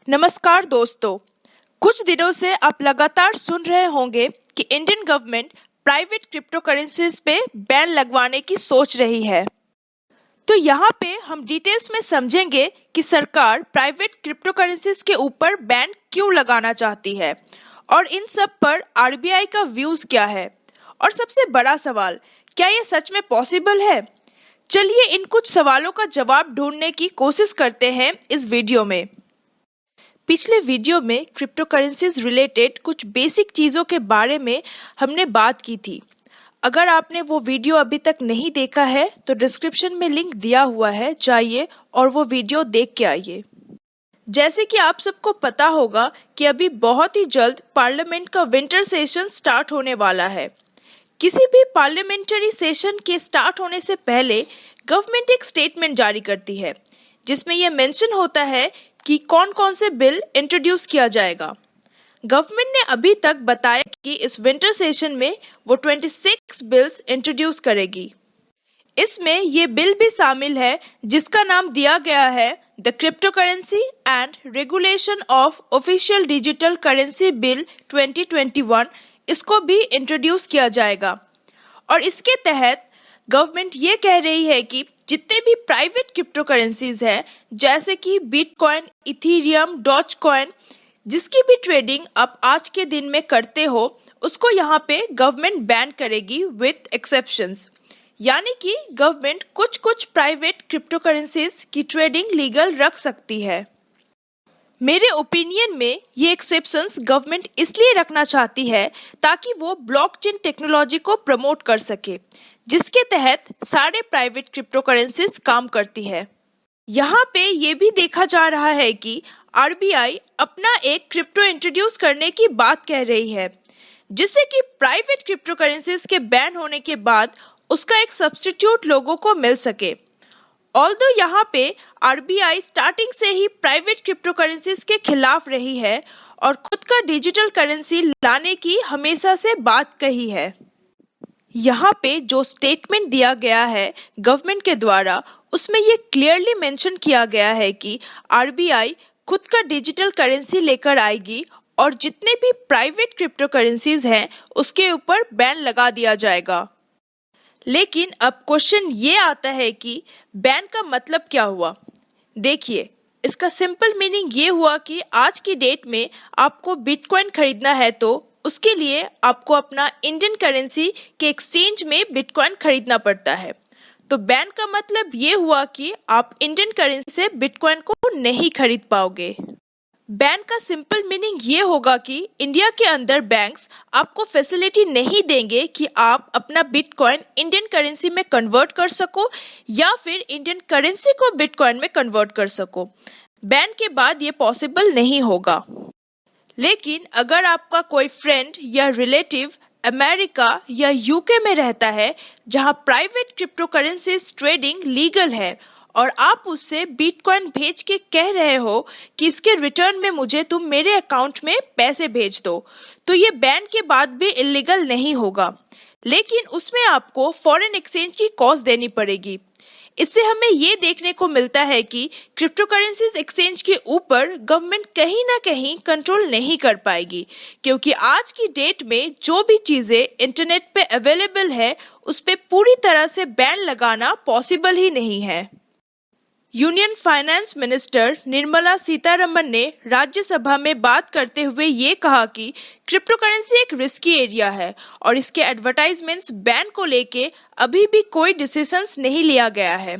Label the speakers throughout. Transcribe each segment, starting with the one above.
Speaker 1: नमस्कार दोस्तों। कुछ दिनों से आप लगातार सुन रहे होंगे कि Indian government private crypto currencies पे बैन लगवाने की सोच रही है। तो यहाँ पे हम डिटेल्स में समझेंगे कि सरकार प्राइवेट क्रिप्टो करेंसीज के ऊपर बैन क्यों लगाना चाहती है और इन सब पर आरबीआई का व्यूज क्या है, और सबसे बड़ा सवाल, क्या ये सच में पॉसिबल है। चलिए इन कुछ सवालों का जवाब ढूंढने की कोशिश करते हैं इस वीडियो में। पिछले वीडियो में क्रिप्टो करेंसीज रिलेटेड कुछ बेसिक चीज़ों के बारे में हमने बात की थी। अगर आपने वो वीडियो अभी तक नहीं देखा है तो डिस्क्रिप्शन में लिंक दिया हुआ है, जाइए और वो वीडियो देख के आइए। जैसे कि आप सबको पता होगा कि अभी बहुत ही जल्द पार्लियामेंट का विंटर सेशन स्टार्ट होने वाला है। किसी भी पार्लियामेंट्री सेशन के स्टार्ट होने से पहले गवर्नमेंट एक स्टेटमेंट जारी करती है जिसमें यह मेंशन होता है कि कौन कौन से बिल इंट्रोड्यूस किया जाएगा। गवर्नमेंट ने अभी तक बताया कि इस विंटर सेशन में वो 26 बिल्स इंट्रोड्यूस करेगी। इसमें ये बिल भी शामिल है जिसका नाम दिया गया है the crypto currency and regulation of official digital currency bill 2021। इसको भी इंट्रोड्यूस किया जाएगा और इसके तहत गवर्नमेंट ये कह रही है कि जितने भी प्राइवेट क्रिप्टो करेंसीज हैं जैसे कि बिटकॉइन, इथेरियम, डॉजकॉइन, जिसकी भी ट्रेडिंग आप आज के दिन में करते हो उसको यहाँ पे गवर्नमेंट बैन करेगी विथ एक्सेप्शंस। यानी कि गवर्नमेंट कुछ कुछ प्राइवेट क्रिप्टो करेंसीज की ट्रेडिंग लीगल रख सकती है। मेरे ओपिनियन में ये एक्सेप्शंस गवर्नमेंट इसलिए रखना चाहती है ताकि वो ब्लॉकचेन टेक्नोलॉजी को प्रमोट कर सके, जिसके तहत सारे प्राइवेट क्रिप्टो करेंसीज काम करती है। यहाँ पे ये भी देखा जा रहा है कि आरबीआई अपना एक क्रिप्टो इंट्रोड्यूस करने की बात कह रही है, जिससे कि प्राइवेट क्रिप्टो करेंसीज के बैन होने के बाद उसका एक सब्स्टिट्यूट लोगों को मिल सके। ऑल्दो यहाँ पे आरबीआई स्टार्टिंग से ही प्राइवेट क्रिप्टो करेंसीज के खिलाफ रही है और खुद का डिजिटल करेंसी लाने की हमेशा से बात कही है। यहाँ पे जो स्टेटमेंट दिया गया है गवर्नमेंट के द्वारा, उसमें ये क्लियरली मेंशन किया गया है कि आरबीआई खुद का डिजिटल करेंसी लेकर आएगी और जितने भी प्राइवेट क्रिप्टो करेंसीज हैं उसके ऊपर बैन लगा दिया जाएगा। लेकिन अब क्वेश्चन ये आता है कि बैन का मतलब क्या हुआ। देखिए, इसका सिंपल मीनिंग ये हुआ कि आज की डेट में आपको बिटकॉइन खरीदना है तो उसके लिए आपको अपना इंडियन करेंसी के एक्सचेंज में बिटकॉइन खरीदना पड़ता है। तो बैन का मतलब ये हुआ कि आप इंडियन करेंसी से बिटकॉइन को नहीं खरीद पाओगे। बैन का सिंपल मीनिंग ये होगा कि इंडिया के अंदर बैंक्स आपको फैसिलिटी नहीं देंगे कि आप अपना बिटकॉइन इंडियन करेंसी में कन्वर्ट कर सको या फिर इंडियन करेंसी को बिटकॉइन में कन्वर्ट कर सको। बैन के बाद ये पॉसिबल नहीं होगा। लेकिन अगर आपका कोई फ्रेंड या रिलेटिव अमेरिका या यूके में रहता है जहां private crypto currencies trading legal है और आप उससे बिटकॉइन भेज के कह रहे हो कि इसके रिटर्न में मुझे तुम मेरे अकाउंट में पैसे भेज दो, तो ये बैन के बाद भी इलीगल नहीं होगा, लेकिन उसमें आपको फॉरेन एक्सचेंज की कॉस्ट देनी पड़ेगी। इससे हमें ये देखने को मिलता है कि क्रिप्टो करेंसीज एक्सचेंज के ऊपर गवर्नमेंट कहीं ना कहीं कंट्रोल नहीं कर पाएगी, क्योंकि आज की डेट में जो भी चीज़ें इंटरनेट पे अवेलेबल है उस पर पूरी तरह से बैन लगाना पॉसिबल ही नहीं है। Union finance minister Nirmala Sitharaman ने राज्यसभा में बात करते हुए ये कहा कि क्रिप्टो करेंसी एक रिस्की एरिया है और इसके एडवर्टाइजमेंट्स बैन को लेके अभी भी कोई डिसीजंस नहीं लिया गया है।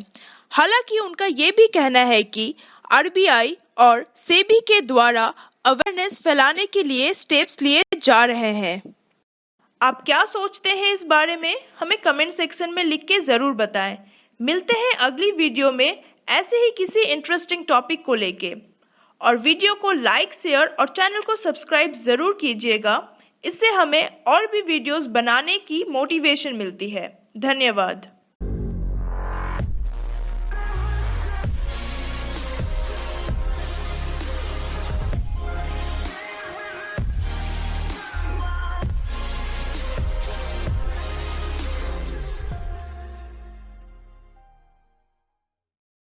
Speaker 1: हालांकि उनका ये भी कहना है कि आरबीआई और सेबी के द्वारा अवेयरनेस फैलाने के लिए स्टेप्स लिए जा रहे हैं। आप क्या सोचते हैं इस बारे में, हमें कमेंट सेक्शन में लिख के ज़रूर बताएं। मिलते हैं अगली वीडियो में ऐसे ही किसी इंटरेस्टिंग टॉपिक को लेके, और वीडियो को लाइक, शेयर और चैनल को सब्सक्राइब ज़रूर कीजिएगा। इससे हमें और भी वीडियोस बनाने की मोटिवेशन मिलती है। धन्यवाद।